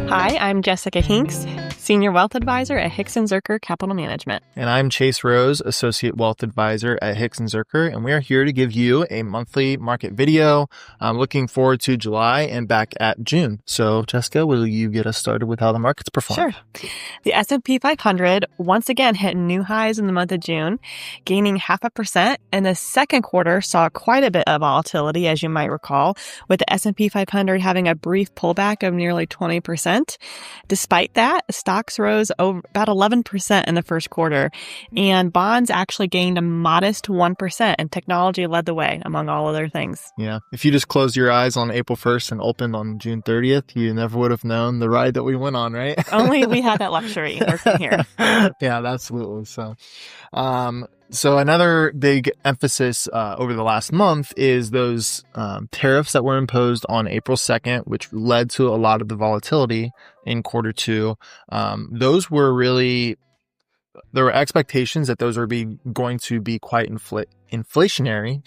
Hi, I'm Jessica Hinks, Senior Wealth Advisor at Hixon Zuercher Capital Management. And I'm Chase Rose, Associate Wealth Advisor at Hixon Zuercher, and we are here to give you a monthly market video. I'm looking forward to July and back at June. So, Jessica, will you get us started with how the markets performed? Sure. The S&P 500 once again hit new highs in the month of June, gaining 0.5%, and the second quarter saw quite a bit of volatility, as you might recall, with the S&P 500 having a brief pullback of nearly 20%. Despite that, stocks rose about 11% in the first quarter, and bonds actually gained a modest 1%, and technology led the way, among all other things. Yeah. If you just closed your eyes on April 1st and opened on June 30th, you never would have known the ride that we went on, right? Only we had that luxury working here. Yeah, absolutely. So another big emphasis over the last month is those tariffs that were imposed on April 2nd, which led to a lot of the volatility in quarter two. Those were really, there were expectations that those were going to be quite inflationary.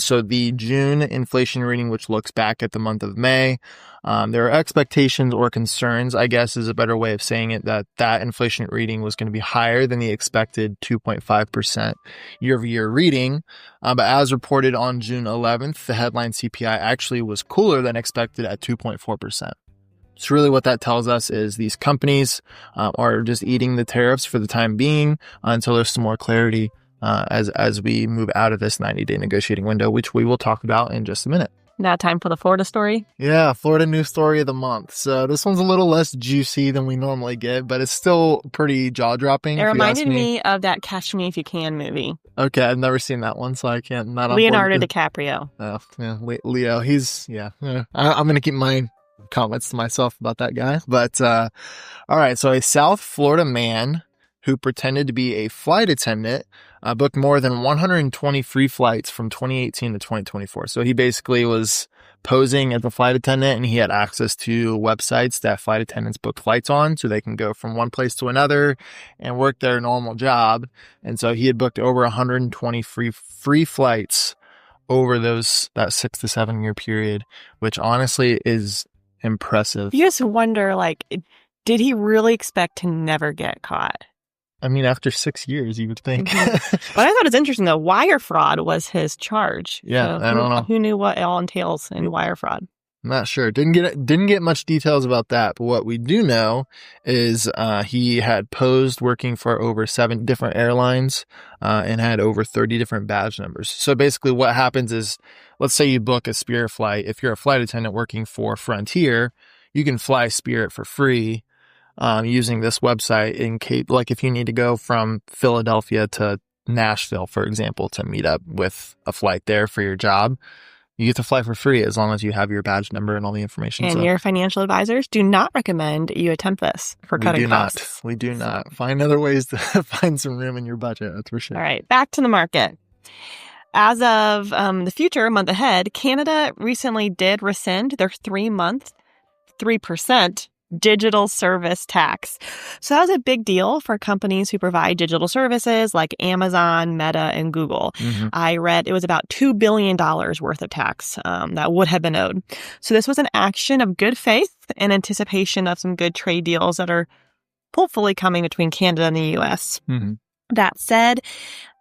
So the June inflation reading, which looks back at the month of May, there are expectations or concerns, I guess is a better way of saying it, that inflation reading was going to be higher than the expected 2.5% year-over-year reading. But as reported on June 11th, the headline CPI actually was cooler than expected at 2.4%. So really what that tells us is these companies are just eating the tariffs for the time being until there's some more clarity as we move out of this 90-day negotiating window, which we will talk about in just a minute. Now time for the Florida story. Yeah, Florida news story of the month. So this one's a little less juicy than we normally get, but it's still pretty jaw-dropping. It reminded me of that Catch Me If You Can movie. Okay, I've never seen that one, so I can't. Not Leonardo DiCaprio. Oh, yeah, Leo. I'm going to keep my comments to myself about that guy. But all right, so a South Florida man who pretended to be a flight attendant booked more than 120 free flights from 2018 to 2024. So he basically was posing as a flight attendant, and he had access to websites that flight attendants book flights on, so they can go from one place to another and work their normal job. And so he had booked over 120 free flights over that 6 to 7 year period, which honestly is impressive. You just wonder, did he really expect to never get caught? I mean, after 6 years, you would think. Mm-hmm. But I thought it's interesting, though. Wire fraud was his charge. Yeah, so I don't know. Who knew what it all entails in wire fraud? I'm not sure. Didn't get much details about that. But what we do know is he had posed working for over 7 different airlines and had over 30 different badge numbers. So basically what happens is, let's say you book a Spirit flight. If you're a flight attendant working for Frontier, you can fly Spirit for free using this website in case, if you need to go from Philadelphia to Nashville, for example, to meet up with a flight there for your job. You get to fly for free as long as you have your badge number and all the information. And your financial advisors do not recommend you attempt this for cutting costs. We do not. Find other ways to find some room in your budget, that's for sure. All right, back to the market. As of the future, month ahead, Canada recently did rescind their 3-month, 3% digital service tax. So that was a big deal for companies who provide digital services like Amazon, Meta, and Google. Mm-hmm. I read it was about $2 billion worth of tax that would have been owed. So this was an action of good faith in anticipation of some good trade deals that are hopefully coming between Canada and the U.S. Mm-hmm. That said,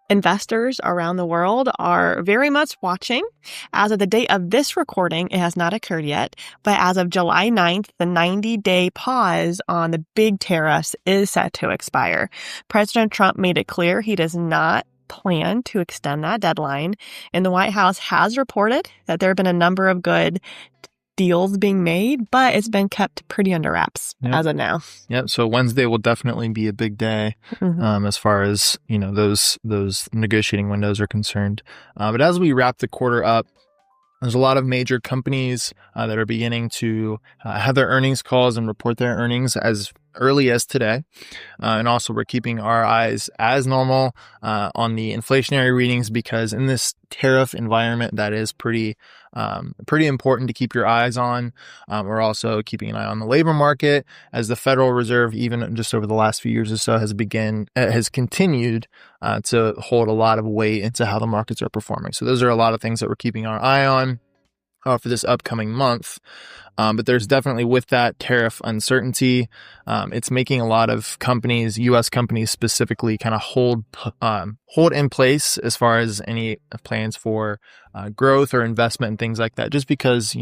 investors around the world are very much watching. As of the date of this recording, it has not occurred yet, but as of July 9th, the 90-day pause on the big tariffs is set to expire. President Trump made it clear he does not plan to extend that deadline, and the White House has reported that there have been a number of good deals being made, but it's been kept pretty under wraps as of now. Yep. So Wednesday will definitely be a big day as far as those negotiating windows are concerned. But as we wrap the quarter up, there's a lot of major companies that are beginning to have their earnings calls and report their earnings as early as today. And also we're keeping our eyes as normal on the inflationary readings, because in this tariff environment that is pretty important to keep your eyes on. We're also keeping an eye on the labor market, as the Federal Reserve, even just over the last few years or so, has continued to hold a lot of weight into how the markets are performing. So those are a lot of things that we're keeping our eye on. for this upcoming month. But there's definitely, with that tariff uncertainty, it's making a lot of companies, U.S. companies specifically, kind of hold in place as far as any plans for growth or investment and things like that, just because,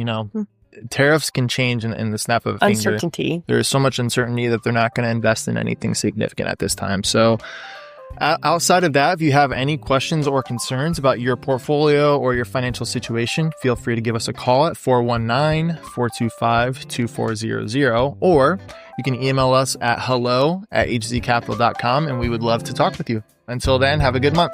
tariffs can change in the snap of a finger. Uncertainty. There is so much uncertainty that they're not going to invest in anything significant at this time. So outside of that, if you have any questions or concerns about your portfolio or your financial situation, feel free to give us a call at 419-425-2400, or you can email us at hello@hzcapital.com, and we would love to talk with you. Until then, have a good month.